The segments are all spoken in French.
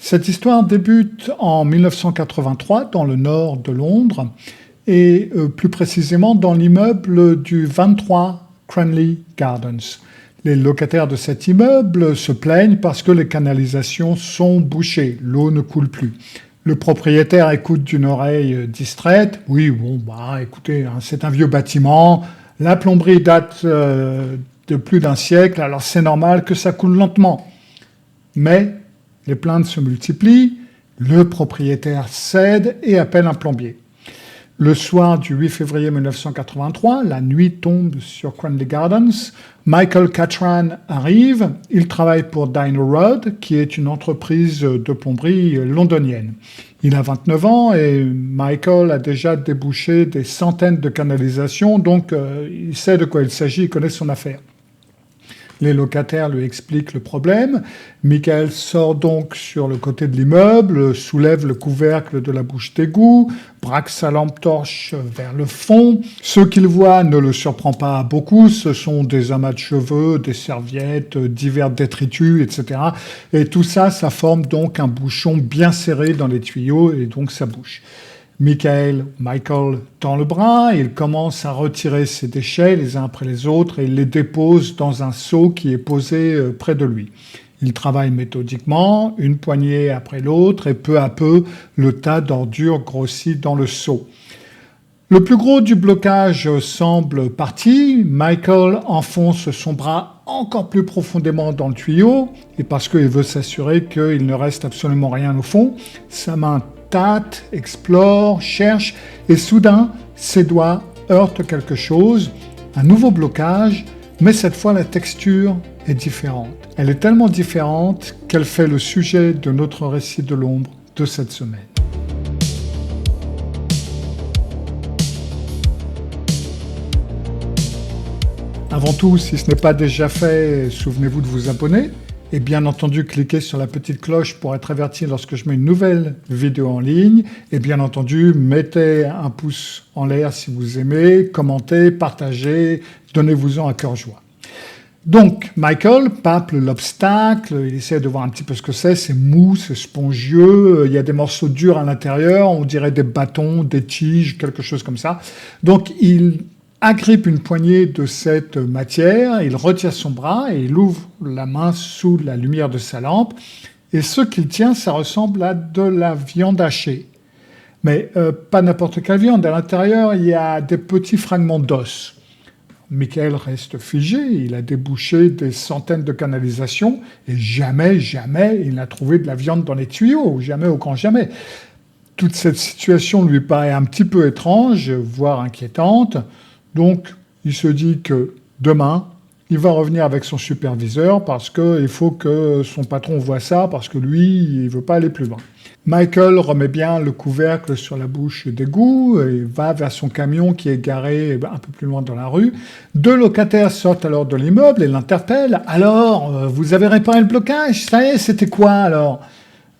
Cette histoire débute en 1983 dans le nord de Londres et plus précisément dans l'immeuble du 23 Cranley Gardens. Les locataires de cet immeuble se plaignent parce que les canalisations sont bouchées, l'eau ne coule plus. Le propriétaire écoute d'une oreille distraite. Oui, bon, écoutez, c'est un vieux bâtiment, la plomberie date de plus d'un siècle, alors c'est normal que ça coule lentement. Mais les plaintes se multiplient, le propriétaire cède et appelle un plombier. Le soir du 8 février 1983, la nuit tombe sur Cranley Gardens. Michael Catran arrive. Il travaille pour Dyno-Rod, qui est une entreprise de plomberie londonienne. Il a 29 ans et Michael a déjà débouché des centaines de canalisations, donc il sait de quoi il s'agit, il connaît son affaire. Les locataires lui expliquent le problème. Michael sort donc sur le côté de l'immeuble, soulève le couvercle de la bouche d'égout, braque sa lampe torche vers le fond. Ce qu'il voit ne le surprend pas beaucoup. Ce sont des amas de cheveux, des serviettes, divers détritus, etc. Et tout ça, ça forme donc un bouchon bien serré dans les tuyaux et donc ça bouche. Michael tend le bras, il commence à retirer ses déchets les uns après les autres et il les dépose dans un seau qui est posé près de lui. Il travaille méthodiquement, une poignée après l'autre, et peu à peu, le tas d'ordures grossit dans le seau. Le plus gros du blocage semble parti. Michael enfonce son bras encore plus profondément dans le tuyau, et parce qu'il veut s'assurer qu'il ne reste absolument rien au fond, sa main tâte, explore, cherche, et soudain, ses doigts heurtent quelque chose, un nouveau blocage, mais cette fois la texture est différente. Elle est tellement différente qu'elle fait le sujet de notre récit de l'ombre de cette semaine. Avant tout, si ce n'est pas déjà fait, souvenez-vous de vous abonner. Et bien entendu, cliquez sur la petite cloche pour être averti lorsque je mets une nouvelle vidéo en ligne. Et bien entendu, mettez un pouce en l'air si vous aimez, commentez, partagez, donnez-vous-en à cœur joie. Donc, Michael pape l'obstacle, il essaie de voir un petit peu ce que c'est mou, c'est spongieux, il y a des morceaux durs à l'intérieur, on dirait des bâtons, des tiges, quelque chose comme ça. Donc, il agrippe une poignée de cette matière, il retire son bras et il ouvre la main sous la lumière de sa lampe. Et ce qu'il tient, ça ressemble à de la viande hachée. Mais pas n'importe quelle viande. À l'intérieur, il y a des petits fragments d'os. Michael reste figé, il a débouché des centaines de canalisations et jamais il n'a trouvé de la viande dans les tuyaux, jamais au grand jamais. Toute cette situation lui paraît un petit peu étrange, voire inquiétante. Donc, il se dit que demain, il va revenir avec son superviseur parce qu'il faut que son patron voie ça, parce que lui, il ne veut pas aller plus loin. Michael remet bien le couvercle sur la bouche d'égout et va vers son camion qui est garé un peu plus loin dans la rue. Deux locataires sortent alors de l'immeuble et l'interpellent. « Alors, vous avez réparé le blocage? Ça y est, c'était quoi alors ?»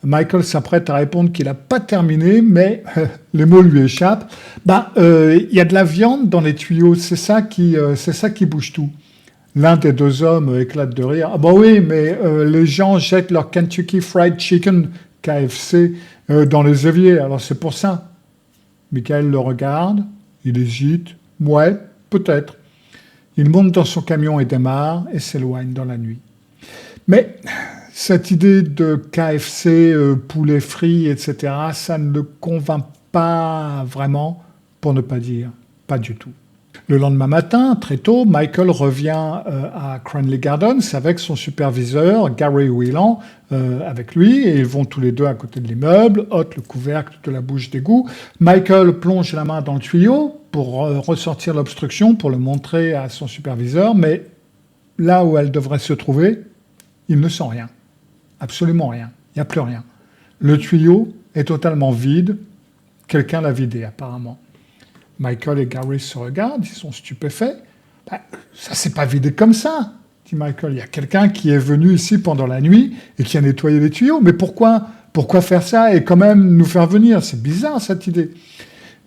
Michael s'apprête à répondre qu'il n'a pas terminé, mais les mots lui échappent. Il y a de la viande dans les tuyaux, c'est ça qui bouge tout. L'un des deux hommes éclate de rire. Ah oui, mais les gens jettent leur Kentucky Fried Chicken, KFC, dans les éviers, alors c'est pour ça. Michael le regarde, il hésite. Ouais, peut-être. Il monte dans son camion et démarre et s'éloigne dans la nuit. Mais cette idée de KFC, poulet frit, etc., ça ne le convainc pas vraiment, pour ne pas dire pas du tout. Le lendemain matin, très tôt, Michael revient à Cranley Gardens avec son superviseur, Gary Whelan, avec lui, et ils vont tous les deux à côté de l'immeuble, ôtent le couvercle de la bouche d'égout. Michael plonge la main dans le tuyau pour ressortir l'obstruction, pour le montrer à son superviseur, mais là où elle devrait se trouver, il ne sent rien. Absolument rien. Il n'y a plus rien. Le tuyau est totalement vide. Quelqu'un l'a vidé, apparemment. Michael et Gary se regardent, ils sont stupéfaits. Ça s'est pas vidé comme ça, dit Michael. Il y a quelqu'un qui est venu ici pendant la nuit et qui a nettoyé les tuyaux. Mais pourquoi faire ça et quand même nous faire venir? C'est bizarre, cette idée.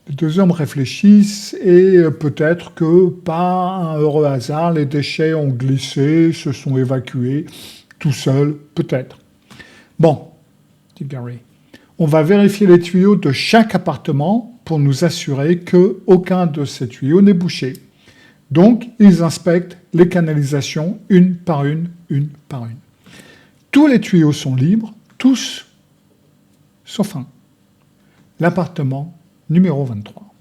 Les deux hommes réfléchissent et peut-être que, par un heureux hasard, les déchets ont glissé, se sont évacués, tout seuls, peut-être. Bon, dit Gary. On va vérifier les tuyaux de chaque appartement pour nous assurer qu'aucun de ces tuyaux n'est bouché. Donc, ils inspectent les canalisations une par une par une. Tous les tuyaux sont libres, tous, sauf un. L'appartement numéro 23.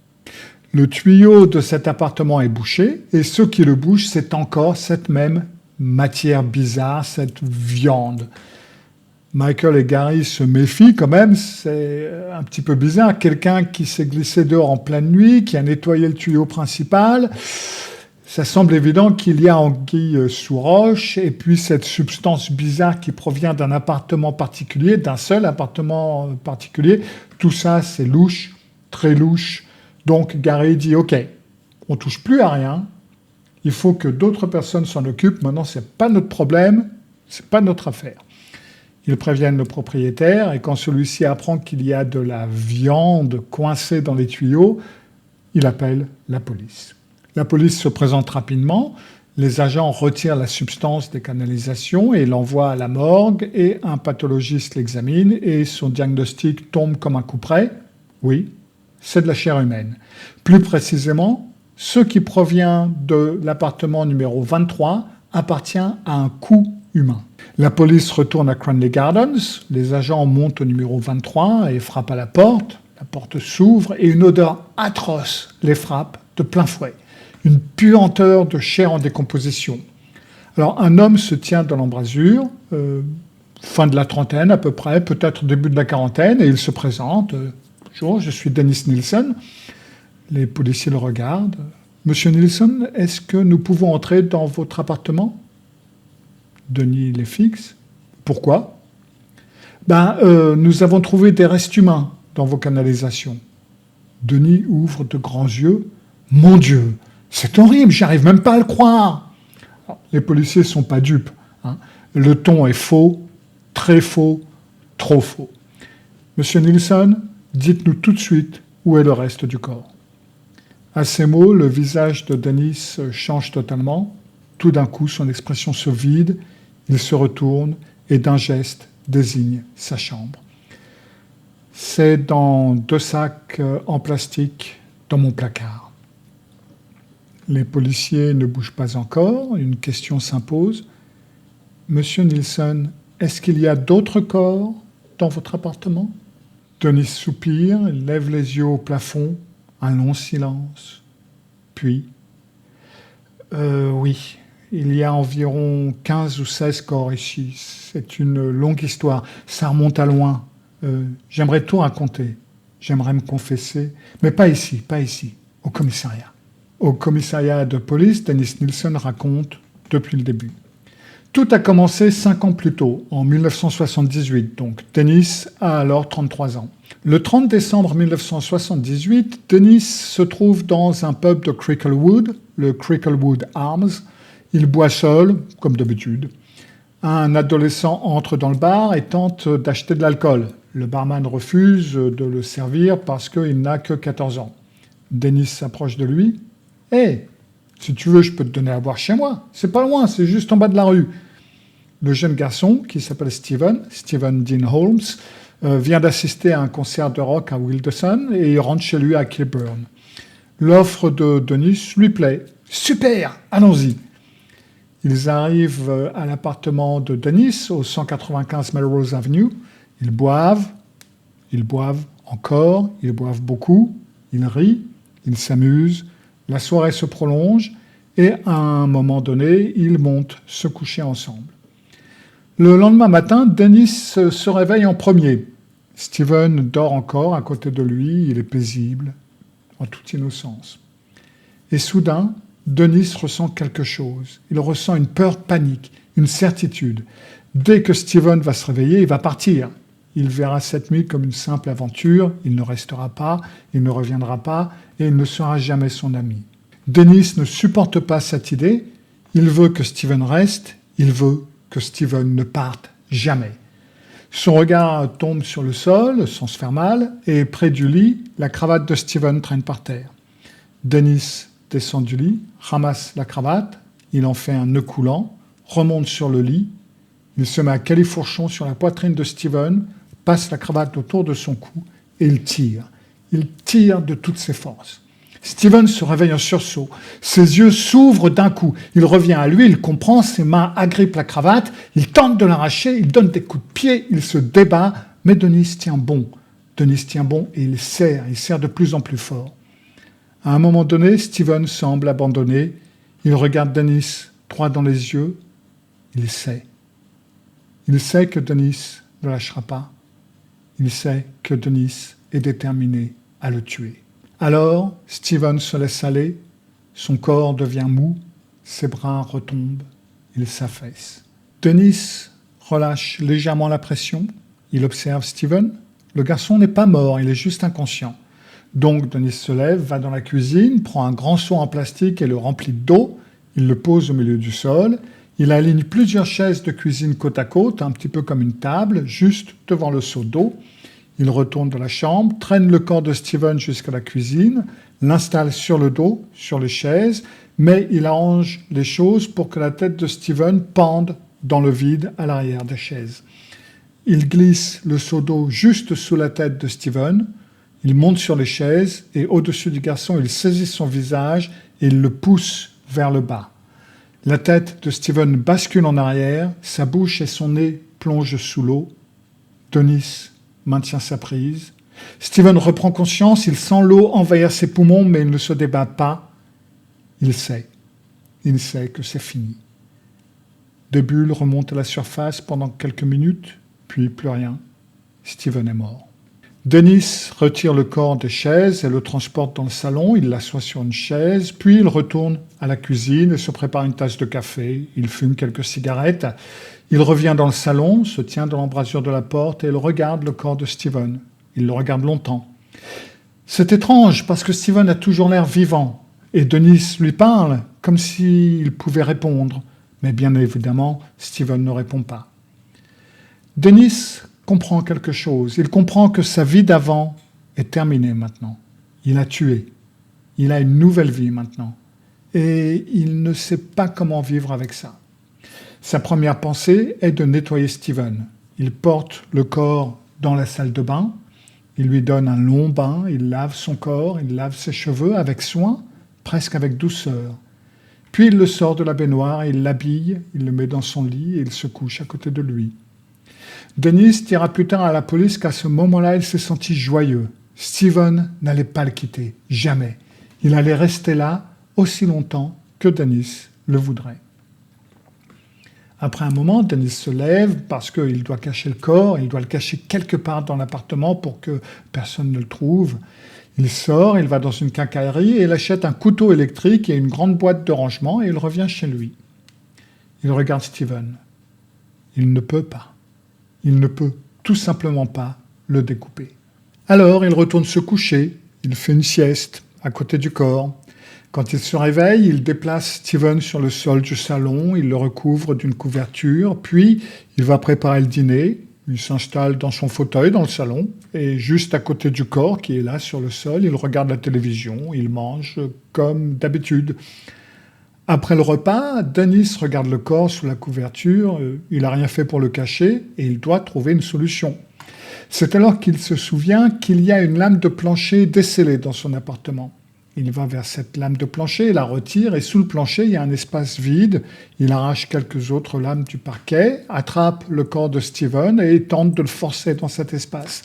Le tuyau de cet appartement est bouché, et ce qui le bouche, c'est encore cette même matière bizarre, cette viande. Michael et Gary se méfient quand même, c'est un petit peu bizarre. Quelqu'un qui s'est glissé dehors en pleine nuit, qui a nettoyé le tuyau principal, ça semble évident qu'il y a anguille sous roche, et puis cette substance bizarre qui provient d'un appartement particulier, d'un seul appartement particulier, tout ça c'est louche, très louche. Donc Gary dit « Ok, on ne touche plus à rien, il faut que d'autres personnes s'en occupent, maintenant ce n'est pas notre problème, ce n'est pas notre affaire ». Ils préviennent le propriétaire et quand celui-ci apprend qu'il y a de la viande coincée dans les tuyaux, il appelle la police. La police se présente rapidement, les agents retirent la substance des canalisations et l'envoient à la morgue et un pathologiste l'examine et son diagnostic tombe comme un coup près. Oui, c'est de la chair humaine. Plus précisément, ce qui provient de l'appartement numéro 23 appartient à un cou humain. La police retourne à Cranley Gardens, les agents montent au numéro 23 et frappent à la porte s'ouvre et une odeur atroce les frappe de plein fouet. Une puanteur de chair en décomposition. Alors un homme se tient dans l'embrasure, fin de la trentaine à peu près, peut-être début de la quarantaine, et il se présente. Bonjour, je suis Dennis Nilsson. Les policiers le regardent. Monsieur Nilsson, est-ce que nous pouvons entrer dans votre appartement ? Denis les fixe. Pourquoi ? Nous avons trouvé des restes humains dans vos canalisations. Denis ouvre de grands yeux. Mon Dieu, c'est horrible, j'arrive même pas à le croire. Alors, les policiers ne sont pas dupes. Le ton est faux, très faux, trop faux. Monsieur Nilsson, dites-nous tout de suite où est le reste du corps. À ces mots, le visage de Denis change totalement. Tout d'un coup, son expression se vide, il se retourne et d'un geste désigne sa chambre. C'est dans 2 sacs en plastique dans mon placard. Les policiers ne bougent pas encore, une question s'impose. Monsieur Nilsson, est-ce qu'il y a d'autres corps dans votre appartement ? Denis soupire, lève les yeux au plafond, un long silence. Puis, oui, il y a environ 15 ou 16 corps ici. C'est une longue histoire, ça remonte à loin. J'aimerais tout raconter, j'aimerais me confesser, mais pas ici, au commissariat. Au commissariat de police, Dennis Nilsson raconte depuis le début. Tout a commencé 5 ans plus tôt, en 1978, donc Dennis a alors 33 ans. Le 30 décembre 1978, Dennis se trouve dans un pub de Cricklewood, le Cricklewood Arms. Il boit seul, comme d'habitude. Un adolescent entre dans le bar et tente d'acheter de l'alcool. Le barman refuse de le servir parce qu'il n'a que 14 ans. Dennis s'approche de lui. « Hé, si tu veux, je peux te donner à boire chez moi. C'est pas loin, c'est juste en bas de la rue. » Le jeune garçon, qui s'appelle Steven Dean Holmes, vient d'assister à un concert de rock à Wilderson et il rentre chez lui à Kilburn. L'offre de Denis lui plaît. « Super, allons-y !» Ils arrivent à l'appartement de Dennis, au 195 Melrose Avenue. Ils boivent encore, ils boivent beaucoup, ils rient, ils s'amusent. La soirée se prolonge et à un moment donné, ils montent se coucher ensemble. Le lendemain matin, Dennis se réveille en premier. Steven dort encore à côté de lui, il est paisible, en toute innocence. Et soudain, Dennis ressent quelque chose. Il ressent une peur panique, une certitude. Dès que Steven va se réveiller, il va partir. Il verra cette nuit comme une simple aventure, il ne restera pas, il ne reviendra pas et il ne sera jamais son ami. Dennis ne supporte pas cette idée, il veut que Steven reste, il veut que Steven ne parte jamais. Son regard tombe sur le sol, sans se faire mal, et près du lit, la cravate de Steven traîne par terre. Dennis descend du lit, ramasse la cravate, il en fait un nœud coulant, remonte sur le lit, il se met à califourchon sur la poitrine de Steven, passe la cravate autour de son cou et il tire. Il tire de toutes ses forces. Steven se réveille en sursaut. Ses yeux s'ouvrent d'un coup. Il revient à lui, il comprend, ses mains agrippent la cravate, il tente de l'arracher, il donne des coups de pied, il se débat, mais Dennis tient bon. Dennis tient bon et il serre de plus en plus fort. À un moment donné, Steven semble abandonné. Il regarde Dennis droit dans les yeux. Il sait. Il sait que Dennis ne lâchera pas. Il sait que Dennis est déterminé à le tuer. Alors, Steven se laisse aller, son corps devient mou, ses bras retombent, il s'affaisse. Dennis relâche légèrement la pression, il observe Steven. Le garçon n'est pas mort, il est juste inconscient. Donc Dennis se lève, va dans la cuisine, prend un grand seau en plastique et le remplit d'eau, il le pose au milieu du sol, il aligne plusieurs chaises de cuisine côte à côte, un petit peu comme une table, juste devant le seau d'eau. Il retourne dans la chambre, traîne le corps de Steven jusqu'à la cuisine, l'installe sur le dos, sur les chaises, mais il arrange les choses pour que la tête de Steven pende dans le vide à l'arrière des chaises. Il glisse le seau d'eau juste sous la tête de Steven, il monte sur les chaises et au-dessus du garçon, il saisit son visage et il le pousse vers le bas. La tête de Steven bascule en arrière, sa bouche et son nez plongent sous l'eau. Dennis maintient sa prise. Steven reprend conscience, il sent l'eau envahir ses poumons, mais il ne se débat pas. Il sait que c'est fini. Des bulles remontent à la surface pendant quelques minutes, puis plus rien. Steven est mort. Dennis retire le corps des chaises et le transporte dans le salon, il l'assoit sur une chaise, puis il retourne à la cuisine et se prépare une tasse de café, il fume quelques cigarettes. Il revient dans le salon, se tient dans l'embrasure de la porte et il regarde le corps de Steven. Il le regarde longtemps. C'est étrange parce que Steven a toujours l'air vivant et Dennis lui parle comme s'il pouvait répondre. Mais bien évidemment, Steven ne répond pas. Dennis comprend quelque chose. Il comprend que sa vie d'avant est terminée maintenant. Il a tué. Il a une nouvelle vie maintenant. Et il ne sait pas comment vivre avec ça. Sa première pensée est de nettoyer Steven. Il porte le corps dans la salle de bain, il lui donne un long bain, il lave son corps, il lave ses cheveux avec soin, presque avec douceur. Puis il le sort de la baignoire, il l'habille, il le met dans son lit et il se couche à côté de lui. Dennis dira plus tard à la police qu'à ce moment-là, il s'est senti joyeux. Steven n'allait pas le quitter, jamais. Il allait rester là aussi longtemps que Dennis le voudrait. Après un moment, Dennis se lève parce qu'il doit cacher le corps, il doit le cacher quelque part dans l'appartement pour que personne ne le trouve. Il sort, il va dans une quincaillerie et il achète un couteau électrique et une grande boîte de rangement et il revient chez lui. Il regarde Steven. Il ne peut pas. Il ne peut tout simplement pas le découper. Alors il retourne se coucher, il fait une sieste à côté du corps. Quand il se réveille, il déplace Steven sur le sol du salon, il le recouvre d'une couverture, puis il va préparer le dîner, il s'installe dans son fauteuil dans le salon, et juste à côté du corps qui est là sur le sol, il regarde la télévision, il mange comme d'habitude. Après le repas, Dennis regarde le corps sous la couverture, il n'a rien fait pour le cacher, et il doit trouver une solution. C'est alors qu'il se souvient qu'il y a une lame de plancher décellée dans son appartement. Il va vers cette lame de plancher, la retire et sous le plancher, il y a un espace vide. Il arrache quelques autres lames du parquet, attrape le corps de Steven et tente de le forcer dans cet espace.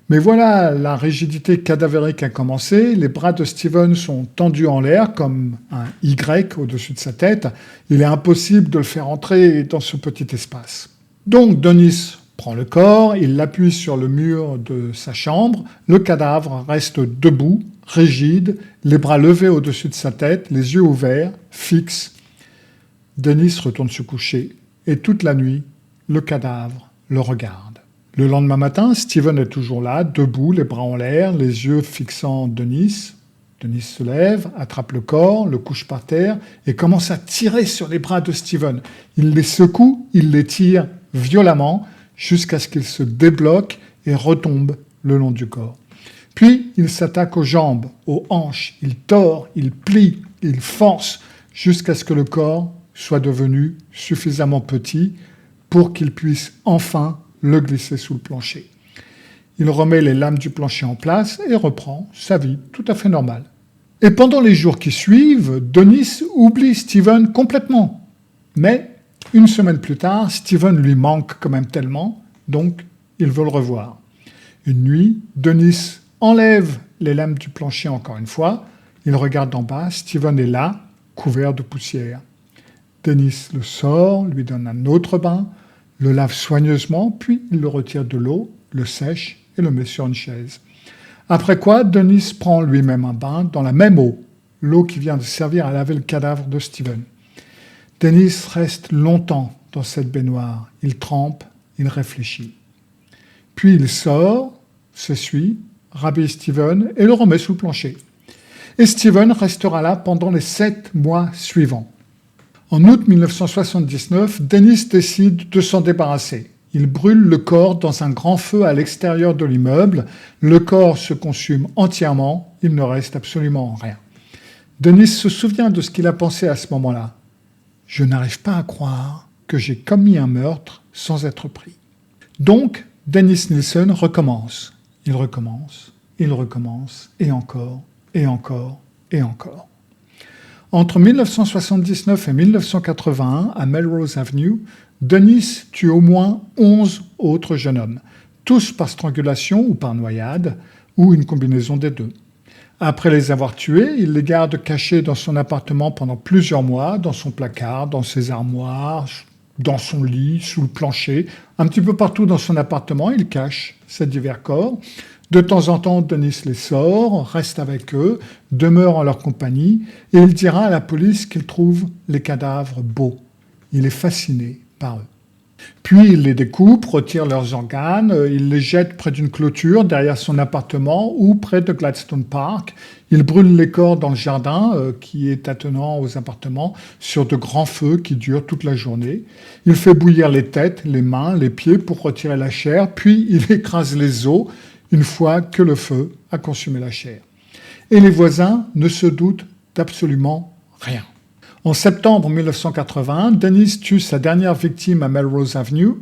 Mais voilà, la rigidité cadavérique a commencé. Les bras de Steven sont tendus en l'air comme un Y au-dessus de sa tête. Il est impossible de le faire entrer dans ce petit espace. Donc Dennis prend le corps, il l'appuie sur le mur de sa chambre. Le cadavre reste debout, rigide, les bras levés au-dessus de sa tête, les yeux ouverts, fixes. Dennis retourne se coucher et toute la nuit, le cadavre le regarde. Le lendemain matin, Steven est toujours là, debout, les bras en l'air, les yeux fixant Dennis. Dennis se lève, attrape le corps, le couche par terre et commence à tirer sur les bras de Steven. Il les secoue, il les tire violemment jusqu'à ce qu'ils se débloquent et retombent le long du corps. Puis, il s'attaque aux jambes, aux hanches, il tord, il plie, il force, jusqu'à ce que le corps soit devenu suffisamment petit pour qu'il puisse enfin le glisser sous le plancher. il remet les lames du plancher en place et reprend sa vie tout à fait normale. Et pendant les jours qui suivent, Dennis oublie Steven complètement. Mais une semaine plus tard, Steven lui manque quand même tellement, donc il veut le revoir. Une nuit, Dennis enlève les lames du plancher encore une fois. Il regarde d'en bas, Steven est là, couvert de poussière. Dennis le sort, lui donne un autre bain, le lave soigneusement, puis il le retire de l'eau, le sèche et le met sur une chaise. Après quoi, Dennis prend lui-même un bain dans la même eau, l'eau qui vient de servir à laver le cadavre de Steven. Dennis reste longtemps dans cette baignoire. Il trempe, il réfléchit. Puis il sort, s'essuie, rhabille Steven et le remet sous le plancher. Et Steven restera là pendant les 7 mois suivants. En août 1979, Dennis décide de s'en débarrasser. Il brûle le corps dans un grand feu à l'extérieur de l'immeuble. Le corps se consume entièrement, il ne reste absolument rien. Dennis se souvient de ce qu'il a pensé à ce moment-là. « Je n'arrive pas à croire que j'ai commis un meurtre sans être pris. » Donc, Dennis Nilsen recommence. Il recommence, il recommence, et encore, et encore, et encore. Entre 1979 et 1981, à Melrose Avenue, Dennis tue au moins 11 autres jeunes hommes, tous par strangulation ou par noyade, ou une combinaison des deux. Après les avoir tués, il les garde cachés dans son appartement pendant plusieurs mois, dans son placard, dans ses armoires, dans son lit, sous le plancher, un petit peu partout dans son appartement, il cache ces divers corps. De temps en temps, Dennis les sort, reste avec eux, demeure en leur compagnie, et il dira à la police qu'il trouve les cadavres beaux. Il est fasciné par eux. Puis il les découpe, retire leurs organes, il les jette près d'une clôture derrière son appartement ou près de Gladstone Park. Il brûle les corps dans le jardin qui est attenant aux appartements sur de grands feux qui durent toute la journée. Il fait bouillir les têtes, les mains, les pieds pour retirer la chair, puis il écrase les os une fois que le feu a consumé la chair. Et les voisins ne se doutent d'absolument rien. En septembre 1980, Dennis tue sa dernière victime à Melrose Avenue,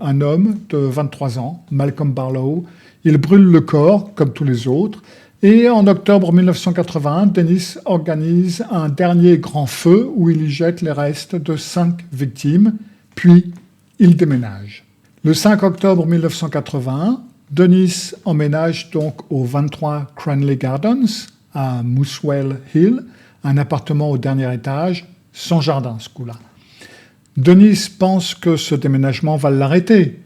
un homme de 23 ans, Malcolm Barlow. Il brûle le corps, comme tous les autres. Et en octobre 1981, Dennis organise un dernier grand feu où il y jette les restes de 5 victimes, puis il déménage. Le 5 octobre 1981, Dennis emménage donc au 23 Cranley Gardens, à Muswell Hill, un appartement au dernier étage, sans jardin ce coup-là. Dennis pense que ce déménagement va l'arrêter.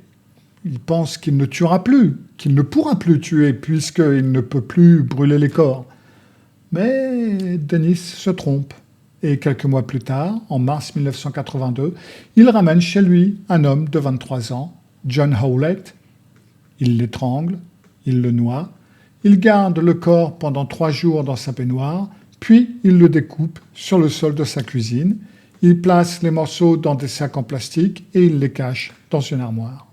Il pense qu'il ne tuera plus, qu'il ne pourra plus tuer puisqu'il ne peut plus brûler les corps. Mais Dennis se trompe. Et quelques mois plus tard, en mars 1982, il ramène chez lui un homme de 23 ans, John Howlett. Il l'étrangle, il le noie, il garde le corps pendant 3 jours dans sa baignoire, puis il le découpe sur le sol de sa cuisine, il place les morceaux dans des sacs en plastique et il les cache dans une armoire.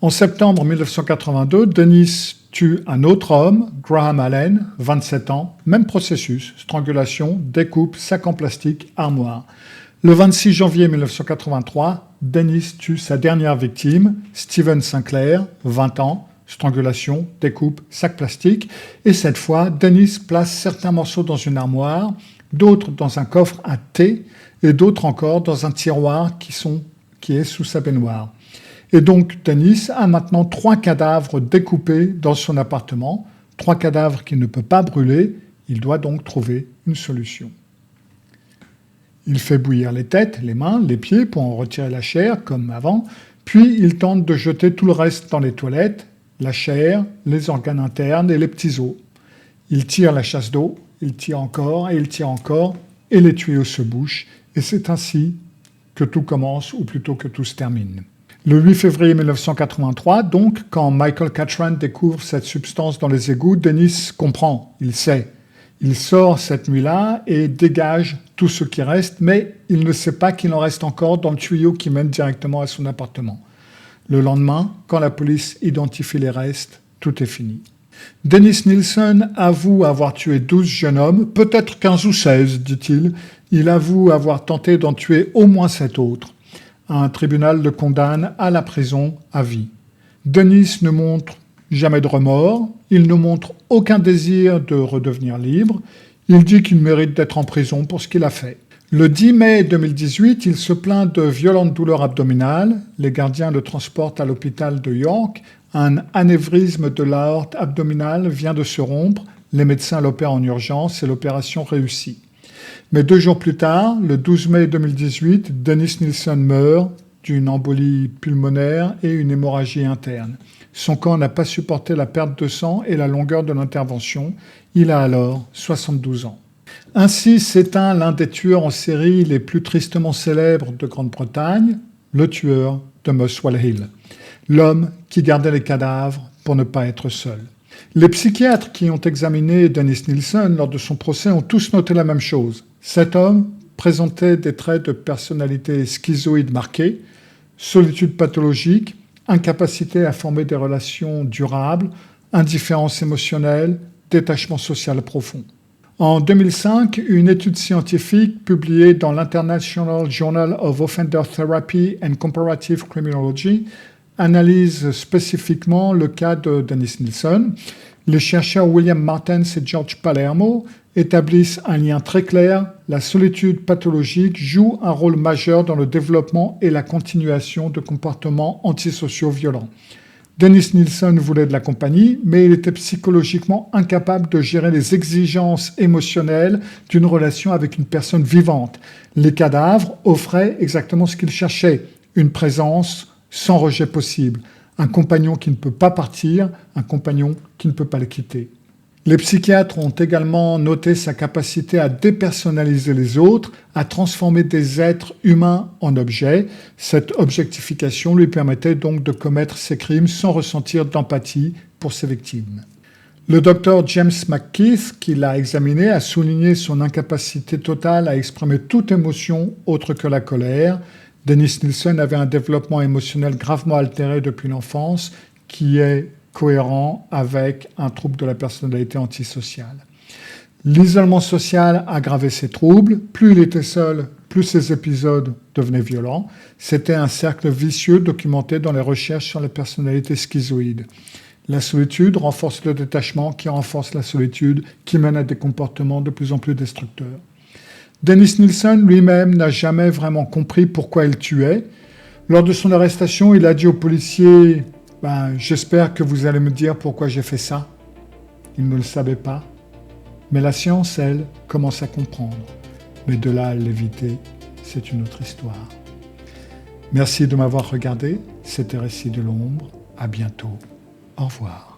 En septembre 1982, Dennis tue un autre homme, Graham Allen, 27 ans, même processus, strangulation, découpe, sac en plastique, armoire. Le 26 janvier 1983, Dennis tue sa dernière victime, Steven Sinclair, 20 ans, strangulation, découpe, sac plastique. Et cette fois, Dennis place certains morceaux dans une armoire, d'autres dans un coffre à thé et d'autres encore dans un tiroir qui est sous sa baignoire. Et donc, Dennis a maintenant 3 cadavres découpés dans son appartement, 3 cadavres qu'il ne peut pas brûler. Il doit donc trouver une solution. Il fait bouillir les têtes, les mains, les pieds pour en retirer la chair, comme avant, puis il tente de jeter tout le reste dans les toilettes, la chair, les organes internes et les petits os. Il tire la chasse d'eau, il tire encore, et les tuyaux se bouchent, et c'est ainsi que tout commence, ou plutôt que tout se termine. Le 8 février 1983, donc, quand Michael Catran découvre cette substance dans les égouts, Dennis comprend, il sait. Il sort cette nuit-là et dégage tout ce qui reste, mais il ne sait pas qu'il en reste encore dans le tuyau qui mène directement à son appartement. Le lendemain, quand la police identifie les restes, tout est fini. Dennis Nilsen avoue avoir tué 12 jeunes hommes, peut-être 15 ou 16, dit-il. Il avoue avoir tenté d'en tuer au moins 7 autres. Un tribunal le condamne à la prison à vie. Dennis ne montre jamais de remords, il ne montre aucun désir de redevenir libre, il dit qu'il mérite d'être en prison pour ce qu'il a fait. Le 10 mai 2018, il se plaint de violentes douleurs abdominales, les gardiens le transportent à l'hôpital de York, un anévrisme de l'aorte abdominale vient de se rompre, les médecins l'opèrent en urgence et l'opération réussit. Mais 2 jours plus tard, le 12 mai 2018, Dennis Nilsson meurt d'une embolie pulmonaire et une hémorragie interne. Son corps n'a pas supporté la perte de sang et la longueur de l'intervention. Il a alors 72 ans. Ainsi s'éteint l'un des tueurs en série les plus tristement célèbres de Grande-Bretagne, le tueur de Muswell Hill, l'homme qui gardait les cadavres pour ne pas être seul. Les psychiatres qui ont examiné Dennis Nilsson lors de son procès ont tous noté la même chose. Cet homme présentait des traits de personnalité schizoïde marqués, solitude pathologique, incapacité à former des relations durables, indifférence émotionnelle, détachement social profond. En 2005, une étude scientifique publiée dans l'International Journal of Offender Therapy and Comparative Criminology analyse spécifiquement le cas de Dennis Nilsson. Les chercheurs William Martens et George Palermo établissent un lien très clair. La solitude pathologique joue un rôle majeur dans le développement et la continuation de comportements antisociaux violents. Dennis Nilsson voulait de la compagnie, mais il était psychologiquement incapable de gérer les exigences émotionnelles d'une relation avec une personne vivante. Les cadavres offraient exactement ce qu'il cherchait, une présence sans rejet possible, un compagnon qui ne peut pas partir, un compagnon qui ne peut pas le quitter. Les psychiatres ont également noté sa capacité à dépersonnaliser les autres, à transformer des êtres humains en objets. Cette objectification lui permettait donc de commettre ses crimes sans ressentir d'empathie pour ses victimes. Le docteur James McKeith, qui l'a examiné, a souligné son incapacité totale à exprimer toute émotion autre que la colère. Dennis Nilsson avait un développement émotionnel gravement altéré depuis l'enfance, qui est cohérent avec un trouble de la personnalité antisociale. L'isolement social aggravait ses troubles. Plus il était seul, plus ses épisodes devenaient violents. C'était un cercle vicieux documenté dans les recherches sur les personnalités schizoïdes. La solitude renforce le détachement, qui renforce la solitude, qui mène à des comportements de plus en plus destructeurs. Dennis Nilsson lui-même n'a jamais vraiment compris pourquoi il tuait. Lors de son arrestation, il a dit aux policiers « J'espère que vous allez me dire pourquoi j'ai fait ça ». Il ne le savait pas. Mais la science, elle, commence à comprendre. Mais de là à l'éviter, c'est une autre histoire. Merci de m'avoir regardé. C'était Récits de l'ombre. À bientôt. Au revoir.